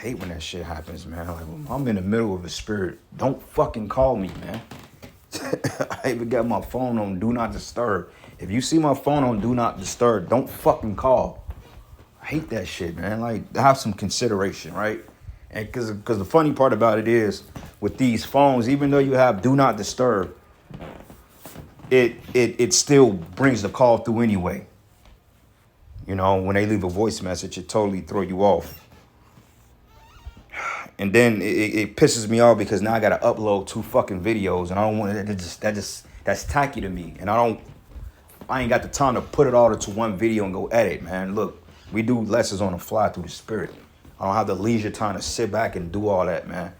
hate when that shit happens, man. Like, when I'm in the middle of a spirit, don't fucking call me, man. I even got my phone on Do Not Disturb. If you see my phone on Do Not Disturb, don't fucking call. I hate that shit, man. Like, have some consideration, right? And because the funny part about it is, with these phones, even though you have Do Not Disturb, it still brings the call through anyway. You know, when they leave a voice message, it totally throw you off. And then it pisses me off because now I gotta upload 2 fucking videos, and I don't want that's tacky to me. And I ain't got the time to put it all into one video and go edit, man. Look, we do lessons on the fly through the spirit. I don't have the leisure time to sit back and do all that, man.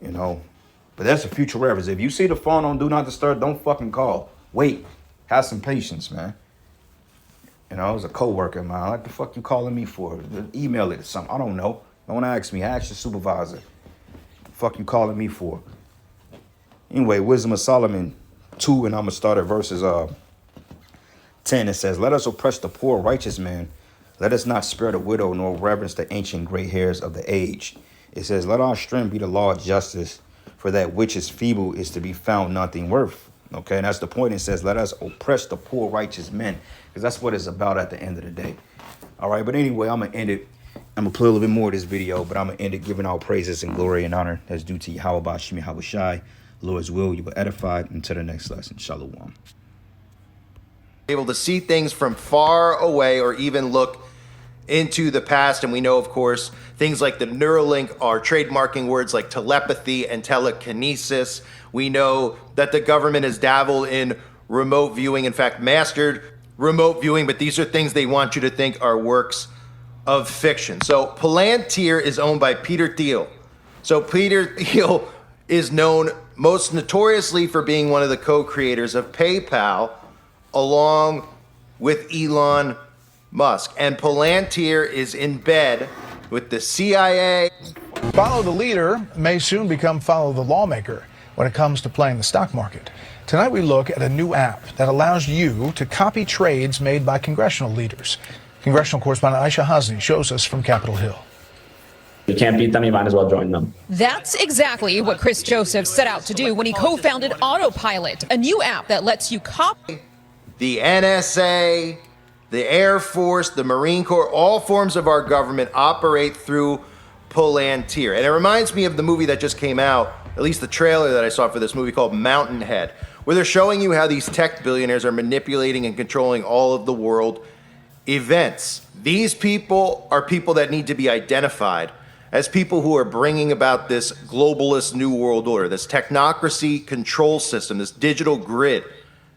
You know, but that's a future reference. If you see the phone on Do Not Disturb, don't fucking call. Wait, have some patience, man. You know, it was a coworker of mine. Like, the fuck you calling me for? Email it or something. I don't know. Don't ask me. Ask your supervisor. The fuck you calling me for? Anyway, Wisdom of Solomon 2, and I'm going to start at verses 10. It says, let us oppress the poor righteous man. Let us not spare the widow, nor reverence the ancient gray hairs of the age. It says, let our strength be the law of justice, for that which is feeble is to be found nothing worth. Okay, and that's the point. It says, let us oppress the poor righteous men, because that's what it's about at the end of the day. All right, but anyway, I'm going to end it. I'm going to play a little bit more of this video, but I'm going to end it giving all praises and glory and honor that's due to Yahweh Bashim Yahushai. Lord's will, you will edified. Until the next lesson. Shalom. Able to see things from far away or even look into the past. And we know, of course, things like the Neuralink are trademarking words like telepathy and telekinesis. We know that the government has dabbled in remote viewing, in fact, mastered remote viewing, but these are things they want you to think are works of fiction. So Palantir is owned by Peter Thiel. So Peter Thiel is known most notoriously for being one of the co-creators of PayPal, along with Elon Musk. And Palantir is in bed with the CIA. Follow the leader may soon become follow the lawmaker when it comes to playing the stock market. Tonight we look at a new app that allows you to copy trades made by congressional leaders. Congressional correspondent Aisha Hasni shows us from Capitol Hill. You can't beat them, you might as well join them. That's exactly what Chris Joseph set out to do when he co-founded Autopilot, a new app that lets you copy. The NSA, the Air Force, the Marine Corps, all forms of our government operate through Palantir. And it reminds me of the movie that just came out, at least the trailer that I saw for this movie called Mountainhead, where they're showing you how these tech billionaires are manipulating and controlling all of the world events. These people are people that need to be identified as people who are bringing about this globalist new world order, this technocracy control system, this digital grid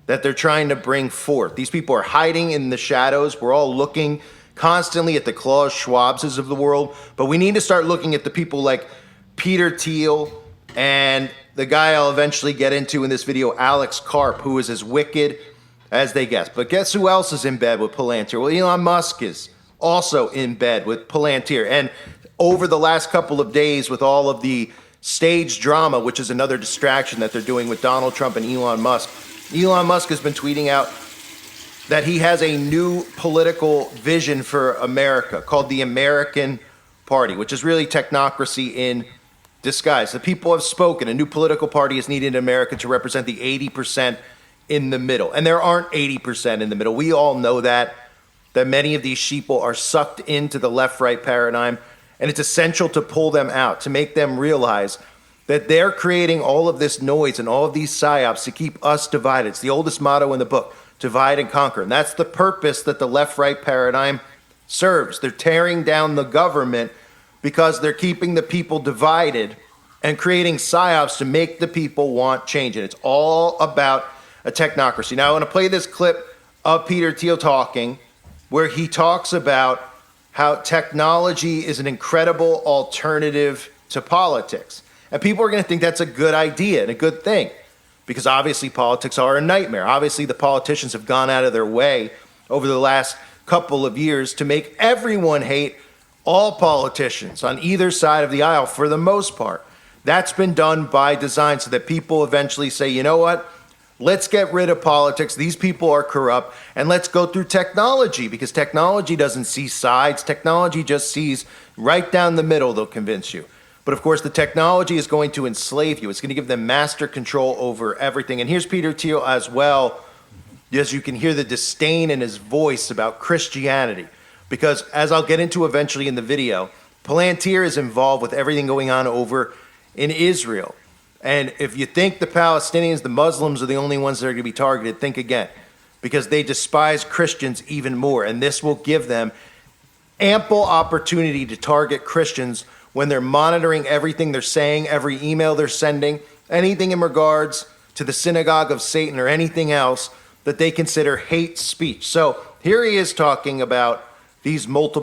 that they're trying to bring forth. These people are hiding in the shadows. We're all looking constantly at the Klaus Schwabs of the world, but we need to start looking at the people like Peter Thiel and the guy I'll eventually get into in this video, Alex Karp, who is as wicked as they get. But guess who else is in bed with Palantir? Well, Elon Musk is also in bed with Palantir. And over the last couple of days, with all of the stage drama, which is another distraction that they're doing with Donald Trump and Elon Musk has been tweeting out that he has a new political vision for America called the American Party, which is really technocracy in disguise. The people have spoken. A new political party is needed in America to represent the 80% in the middle. And there aren't 80% in the middle. We all know that many of these sheeple are sucked into the left-right paradigm. And it's essential to pull them out, to make them realize that they're creating all of this noise and all of these psyops to keep us divided. It's the oldest motto in the book, divide and conquer. And that's the purpose that the left-right paradigm serves. They're tearing down the government because they're keeping the people divided and creating psyops to make the people want change. And it's all about a technocracy. Now, I want to play this clip of Peter Thiel talking, where he talks about how technology is an incredible alternative to politics. And people are going to think that's a good idea and a good thing, because obviously politics are a nightmare. Obviously, the politicians have gone out of their way over the last couple of years to make everyone hate all politicians on either side of the aisle for the most part. That's been done by design so that people eventually say, you know what? Let's get rid of politics. These people are corrupt. And let's go through technology, because technology doesn't see sides. Technology just sees right down the middle, they'll convince you. But of course, the technology is going to enslave you. It's going to give them master control over everything. And here's Peter Thiel as well. Yes, you can hear the disdain in his voice about Christianity. Because as I'll get into eventually in the video, Palantir is involved with everything going on over in Israel. And if you think the Palestinians, the Muslims are the only ones that are going to be targeted, think again. Because they despise Christians even more. And this will give them ample opportunity to target Christians when they're monitoring everything they're saying, every email they're sending, anything in regards to the synagogue of Satan or anything else that they consider hate speech. So here he is talking about these multiple